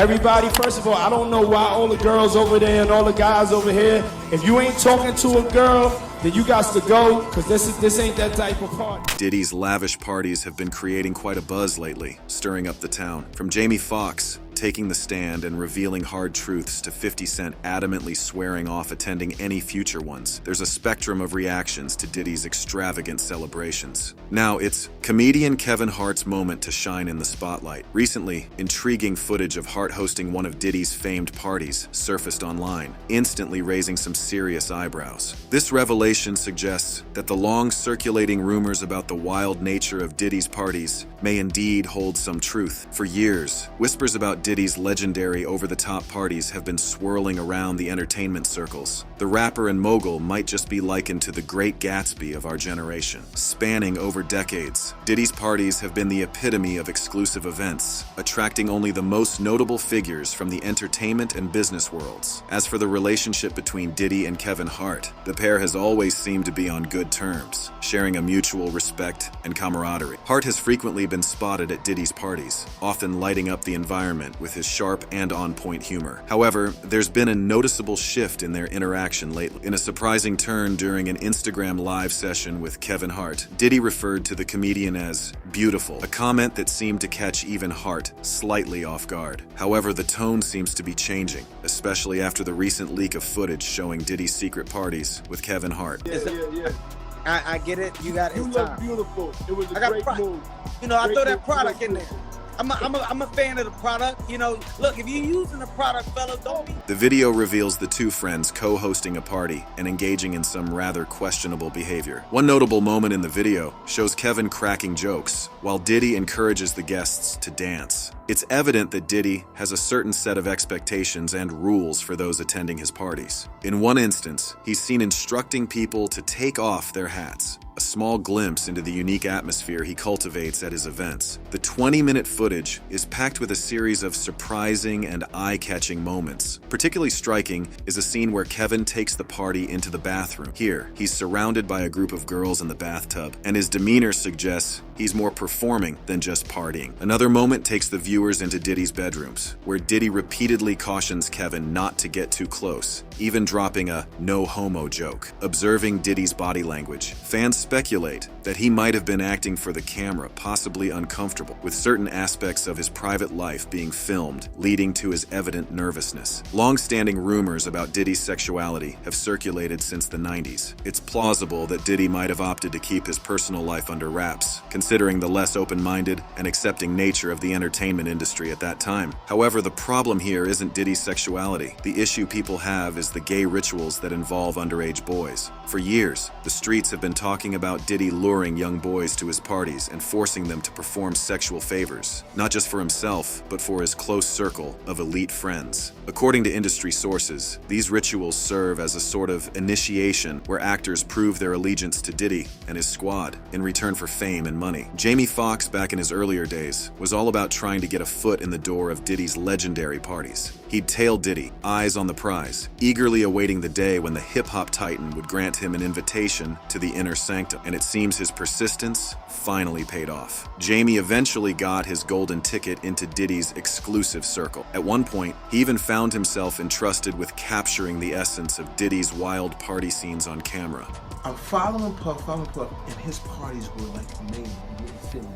Everybody, first of all, I don't know why all the girls over there and all the guys over here, if you ain't talking to a girl, then you got to go, because this ain't that type of party. Diddy's lavish parties have been creating quite a buzz lately, stirring up the town. From Jamie Foxx taking the stand and revealing hard truths to 50 Cent adamantly swearing off attending any future ones, there's a spectrum of reactions to Diddy's extravagant celebrations. Now, it's comedian Kevin Hart's moment to shine in the spotlight. Recently, intriguing footage of Hart hosting one of Diddy's famed parties surfaced online, instantly raising some serious eyebrows. This revelation suggests that the long-circulating rumors about the wild nature of Diddy's parties may indeed hold some truth. For years, whispers about Diddy's legendary over-the-top parties have been swirling around the entertainment circles. The rapper and mogul might just be likened to the Great Gatsby of our generation. Spanning over decades, Diddy's parties have been the epitome of exclusive events, attracting only the most notable figures from the entertainment and business worlds. As for the relationship between Diddy and Kevin Hart, the pair has always seemed to be on good terms, sharing a mutual respect and camaraderie. Hart has frequently been spotted at Diddy's parties, often lighting up the environment with his sharp and on-point humor. However, there's been a noticeable shift in their interaction lately. In a surprising turn during an Instagram live session with Kevin Hart, Diddy referred to the comedian as beautiful, a comment that seemed to catch even Hart slightly off guard. However, the tone seems to be changing, especially after the recent leak of footage showing Diddy's secret parties with Kevin Hart. I get it. You got it. You look beautiful. It was a great move. You know, I throw that product in there. I'm a fan of the product. You know, look, if you're using the product, fella, don't be. The video reveals the two friends co-hosting a party and engaging in some rather questionable behavior. One notable moment in the video shows Kevin cracking jokes, while Diddy encourages the guests to dance. It's evident that Diddy has a certain set of expectations and rules for those attending his parties. In one instance, he's seen instructing people to take off their hats, a small glimpse into the unique atmosphere he cultivates at his events. The 20-minute footage is packed with a series of surprising and eye-catching moments. Particularly striking is a scene where Kevin takes the party into the bathroom. Here, he's surrounded by a group of girls in the bathtub, and his demeanor suggests he's more performing than just partying. Another moment takes the viewers into Diddy's bedrooms, where Diddy repeatedly cautions Kevin not to get too close, even dropping a no homo joke. Observing Diddy's body language, fans speculate that he might have been acting for the camera, possibly uncomfortable, with certain aspects of his private life being filmed, leading to his evident nervousness. Long-standing rumors about Diddy's sexuality have circulated since the 90s. It's plausible that Diddy might have opted to keep his personal life under wraps, considering the less open-minded and accepting nature of the entertainment industry at that time. However, the problem here isn't Diddy's sexuality. The issue people have is the gay rituals that involve underage boys. For years, the streets have been talking about Diddy luring young boys to his parties and forcing them to perform sexual favors, not just for himself, but for his close circle of elite friends. According to industry sources, these rituals serve as a sort of initiation where actors prove their allegiance to Diddy and his squad in return for fame and money. Jamie Foxx, back in his earlier days, was all about trying to get a foot in the door of Diddy's legendary parties. He'd tail Diddy, eyes on the prize, eagerly awaiting the day when the hip-hop titan would grant him an invitation to the inner sanctum, and it seems his persistence finally paid off. Jamie eventually got his golden ticket into Diddy's exclusive circle. At one point, he even found himself entrusted with capturing the essence of Diddy's wild party scenes on camera. I'm following Puff, and his parties were like amazing. Really feeling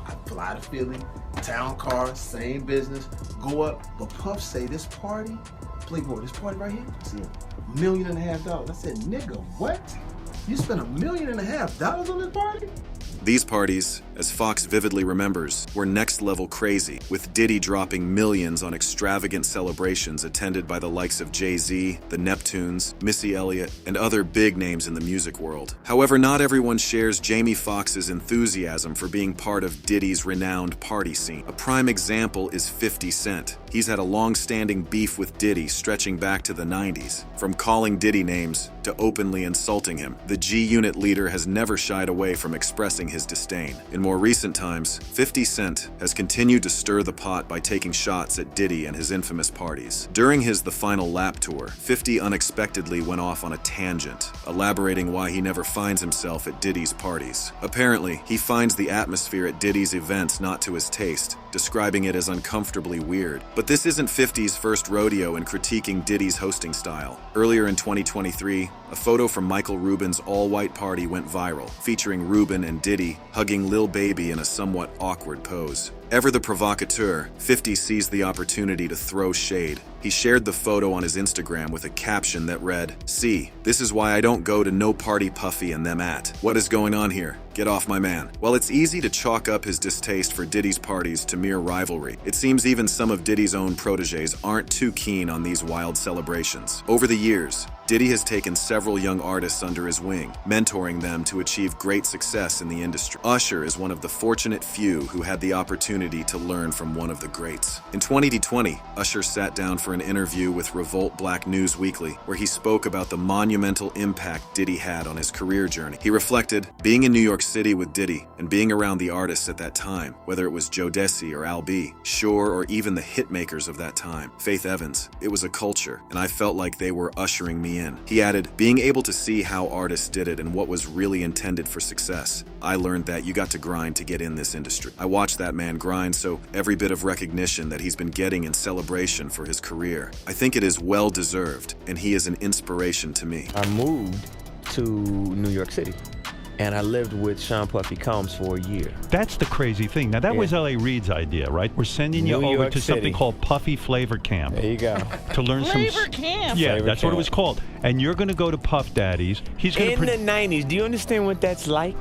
I fly to Philly, town car, same business, go up. But Puff say this party, Playboy, this party right here, see $1.5 million. I said, nigga, what? You spent $1.5 million on this party? These parties, as Fox vividly remembers, were next-level crazy, with Diddy dropping millions on extravagant celebrations attended by the likes of Jay-Z, the Neptunes, Missy Elliott, and other big names in the music world. However, not everyone shares Jamie Foxx's enthusiasm for being part of Diddy's renowned party scene. A prime example is 50 Cent. He's had a long-standing beef with Diddy stretching back to the 90s. From calling Diddy names to openly insulting him, the G-Unit leader has never shied away from expressing his disdain. In more recent times, 50 Cent has continued to stir the pot by taking shots at Diddy and his infamous parties. During his The Final Lap tour, 50 unexpectedly went off on a tangent, elaborating why he never finds himself at Diddy's parties. Apparently, he finds the atmosphere at Diddy's events not to his taste, describing it as uncomfortably weird. But this isn't 50's first rodeo in critiquing Diddy's hosting style. Earlier in 2023, a photo from Michael Rubin's all-white party went viral, featuring Rubin and Diddy hugging Lil Baby in a somewhat awkward pose. Ever the provocateur, 50 seized the opportunity to throw shade. He shared the photo on his Instagram with a caption that read, "See, this is why I don't go to no party Puffy and them at. What is going on here? Get off my man." While it's easy to chalk up his distaste for Diddy's parties to mere rivalry, it seems even some of Diddy's own protégés aren't too keen on these wild celebrations. Over the years, Diddy has taken several young artists under his wing, mentoring them to achieve great success in the industry. Usher is one of the fortunate few who had the opportunity to learn from one of the greats. In 2020, Usher sat down for an interview with Revolt Black News Weekly, where he spoke about the monumental impact Diddy had on his career journey. He reflected, "Being in New York City with Diddy and being around the artists at that time, whether it was Joe Desi or Al B, Shore, or even the hitmakers of that time, Faith Evans, it was a culture, and I felt like they were ushering me in." He added, "Being able to see how artists did it and what was really intended for success, I learned that you got to grind to get in this industry. I watched that man grind, so every bit of recognition that he's been getting in celebration for his career, I think it is well deserved, and he is an inspiration to me." I moved to New York City, and I lived with Sean Puffy Combs for a year. That's the crazy thing. Now, that was L.A. Reid's idea, right? We're sending you New over York to City. something called Puffy Flavor Camp. There you go. To learn Flavor Camp. Yeah, Flavor that's what it Camp. was called. And you're going to go to Puff Daddy's. He's going In to... the 90s, do you understand what that's like?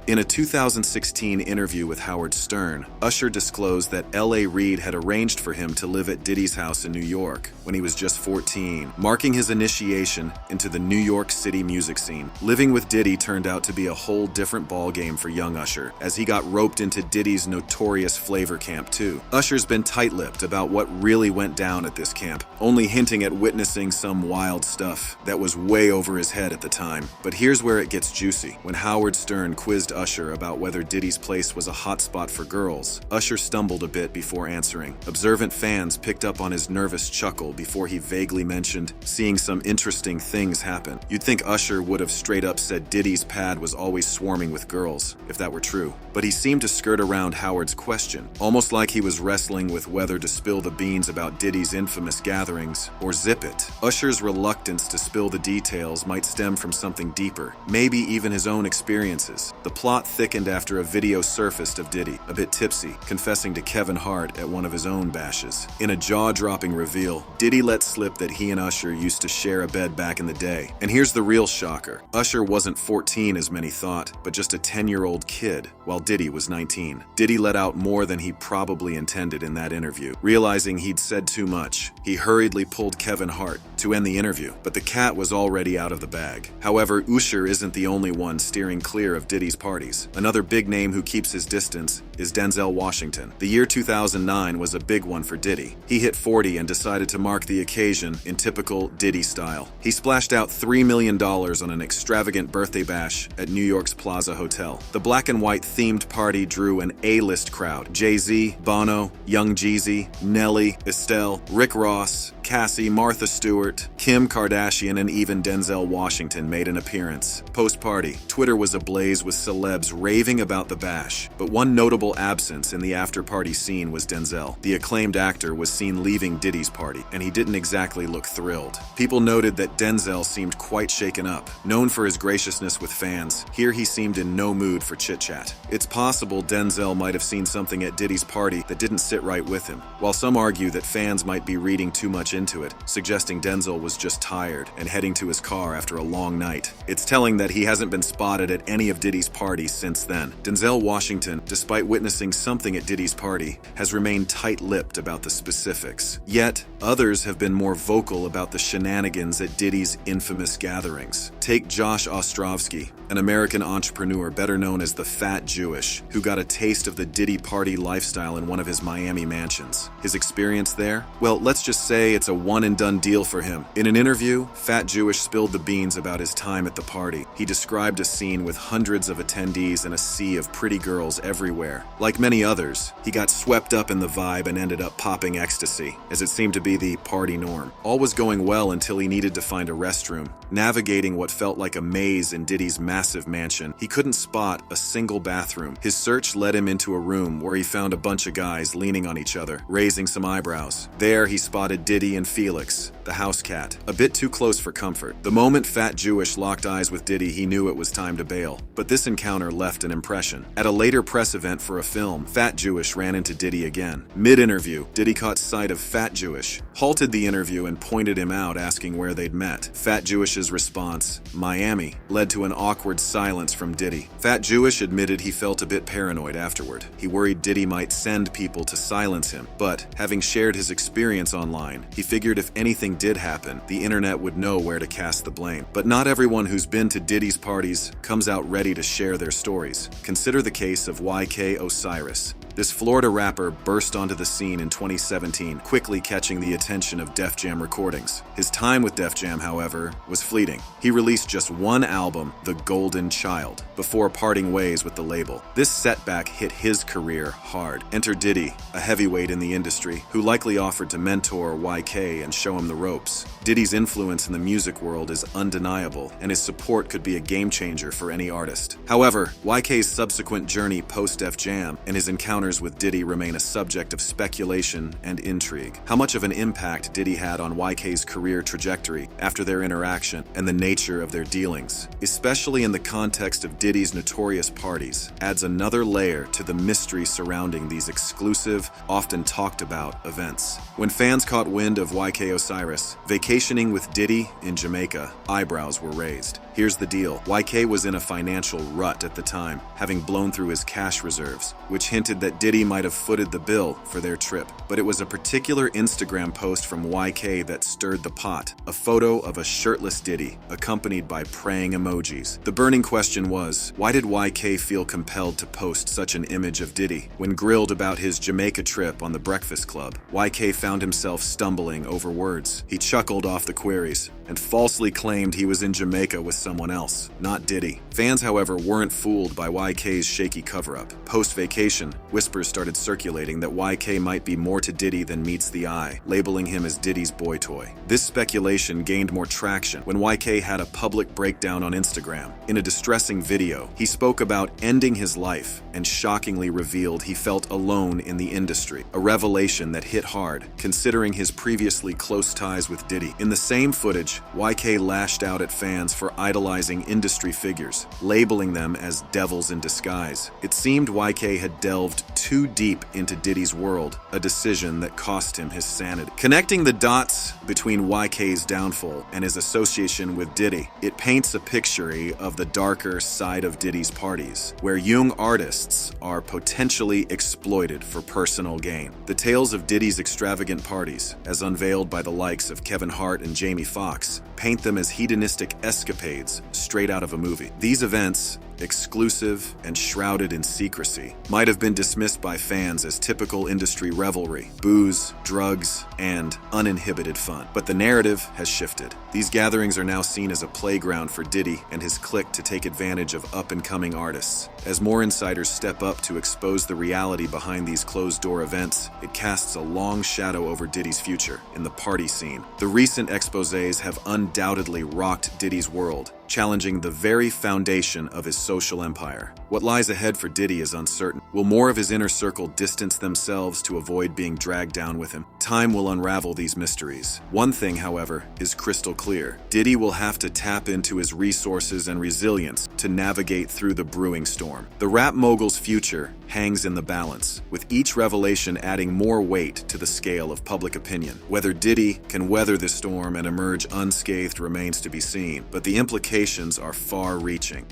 In a 2016 interview with Howard Stern, Usher disclosed that L.A. Reid had arranged for him to live at Diddy's house in New York when he was just 14, marking his initiation into the New York City music scene. Living with Diddy turned out to be a whole different ballgame for young Usher, as he got roped into Diddy's notorious Flavor Camp too. Usher's been tight-lipped about what really went down at this camp, only hinting at witnessing some wild stuff that was way over his head at the time. But here's where it gets juicy. When Howard Stern quizzed Usher about whether Diddy's place was a hotspot for girls, Usher stumbled a bit before answering. Observant fans picked up on his nervous chuckle before he vaguely mentioned seeing some interesting things happen. You'd think Usher would have straight up said Diddy's pad was always swarming with girls, if that were true. But he seemed to skirt around Howard's question, almost like he was wrestling with whether to spill the beans about Diddy's infamous gatherings or zip it. Usher's reluctance to spill the details might stem from something deeper, maybe even his own experiences. The plot thickened after a video surfaced of Diddy, a bit tipsy, confessing to Kevin Hart at one of his own bashes. In a jaw-dropping reveal, Diddy let slip that he and Usher used to share a bed back in the day. And here's the real shocker. Usher wasn't 14 as many thought, but just a 10-year-old kid, while Diddy was 19. Diddy let out more than he probably intended in that interview. Realizing he'd said too much, he hurriedly pulled Kevin Hart to end the interview, but the cat was already out of the bag. However, Usher isn't the only one steering clear of Diddy's parties. Another big name who keeps his distance is Denzel Washington. The year 2009 was a big one for Diddy. He hit 40 and decided to mark the occasion in typical Diddy style. He splashed out $3 million on an extravagant birthday bash at New York's Plaza Hotel. The black and white themed party drew an A-list crowd. Jay-Z, Bono, Young Jeezy, Nelly, Estelle, Rick Ross, Cassie, Martha Stewart, Kim Kardashian, and even Denzel Washington made an appearance. Post-party, Twitter was ablaze with celebs raving about the bash, but one notable absence in the after-party scene was Denzel. The acclaimed actor was seen leaving Diddy's party, and he didn't exactly look thrilled. People noted that Denzel seemed quite shaken up. Known for his graciousness with fans, here he seemed in no mood for chit-chat. It's possible Denzel might have seen something at Diddy's party that didn't sit right with him, while some argue that fans might be reading too much into it, suggesting Denzel was just tired and heading to his car after a long night. It's telling that he hasn't been spotted at any of Diddy's parties since then. Denzel Washington, despite witnessing something at Diddy's party, has remained tight-lipped about the specifics. Yet, others have been more vocal about the shenanigans at Diddy's infamous gatherings. Take Josh Ostrovsky, an American entrepreneur better known as the Fat Jewish, who got a taste of the Diddy party lifestyle in one of his Miami mansions. His experience there? Well, let's just say it's a one-and-done deal for him. In an interview, Fat Jewish spilled the beans about his time at the party. He described a scene with hundreds of attendees attendees and a sea of pretty girls everywhere. Like many others, he got swept up in the vibe and ended up popping ecstasy, as it seemed to be the party norm. All was going well until he needed to find a restroom. Navigating what felt like a maze in Diddy's massive mansion, he couldn't spot a single bathroom. His search led him into a room where he found a bunch of guys leaning on each other, raising some eyebrows. There he spotted Diddy and Felix, the house cat, a bit too close for comfort. The moment Fat Jewish locked eyes with Diddy, he knew it was time to bail. But this encounter left an impression. At a later press event for a film, Fat Jewish ran into Diddy again. Mid-interview, Diddy caught sight of Fat Jewish, halted the interview and pointed him out, asking where they'd met. Fat Jewish's response, Miami, led to an awkward silence from Diddy. Fat Jewish admitted he felt a bit paranoid afterward. He worried Diddy might send people to silence him, but having shared his experience online, he figured if anything did happen, the internet would know where to cast the blame. But not everyone who's been to Diddy's parties comes out ready to share their stories. Consider the case of YK Osiris. This Florida rapper burst onto the scene in 2017, quickly catching the attention of Def Jam Recordings. His time with Def Jam, however, was fleeting. He released just one album, The Golden Child, before parting ways with the label. This setback hit his career hard. Enter Diddy, a heavyweight in the industry, who likely offered to mentor YK and show him the ropes. Diddy's influence in the music world is undeniable, and his support could be a game changer for any artist. However, YK's subsequent journey post-Def Jam and his encounters with Diddy remain a subject of speculation and intrigue. How much of an impact Diddy had on YK's career trajectory after their interaction and the nature of their dealings, especially in the context of Diddy's notorious parties, adds another layer to the mystery surrounding these exclusive, often talked about events. When fans caught wind of YK Osiris vacationing with Diddy in Jamaica, eyebrows were raised. Here's the deal. YK was in a financial rut at the time, having blown through his cash reserves, which hinted that Diddy might have footed the bill for their trip. But it was a particular Instagram post from YK that stirred the pot, a photo of a shirtless Diddy, accompanied by praying emojis. The burning question was, why did YK feel compelled to post such an image of Diddy? When grilled about his Jamaica trip on The Breakfast Club, YK found himself stumbling over words. He chuckled off the queries and falsely claimed he was in Jamaica with someone else, not Diddy. Fans, however, weren't fooled by YK's shaky cover-up. Post-vacation, whispers started circulating that YK might be more to Diddy than meets the eye, labeling him as Diddy's boy toy. This speculation gained more traction when YK had a public breakdown on Instagram. In a distressing video, he spoke about ending his life and shockingly revealed he felt alone in the industry, a revelation that hit hard, considering his previously close ties with Diddy. In the same footage, YK lashed out at fans for idolizing industry figures, labeling them as devils in disguise. It seemed YK had delved too deep into Diddy's world, a decision that cost him his sanity. Connecting the dots between YK's downfall and his association with Diddy, it paints a picture of the darker side of Diddy's parties, where young artists are potentially exploited for personal gain. The tales of Diddy's extravagant parties, as unveiled by the likes of Kevin Hart and Jamie Foxx, paint them as hedonistic escapades straight out of a movie. These events, exclusive and shrouded in secrecy, might have been dismissed by fans as typical industry revelry, booze, drugs, and uninhibited fun. But the narrative has shifted. These gatherings are now seen as a playground for Diddy and his clique to take advantage of up-and-coming artists. As more insiders step up to expose the reality behind these closed-door events, it casts a long shadow over Diddy's future in the party scene. The recent exposés have undoubtedly rocked Diddy's world, challenging the very foundation of his social empire. What lies ahead for Diddy is uncertain. Will more of his inner circle distance themselves to avoid being dragged down with him? Time will unravel these mysteries. One thing, however, is crystal clear. Diddy will have to tap into his resources and resilience to navigate through the brewing storm. The rap mogul's future hangs in the balance, with each revelation adding more weight to the scale of public opinion. Whether Diddy can weather the storm and emerge unscathed remains to be seen, but the implications are far-reaching.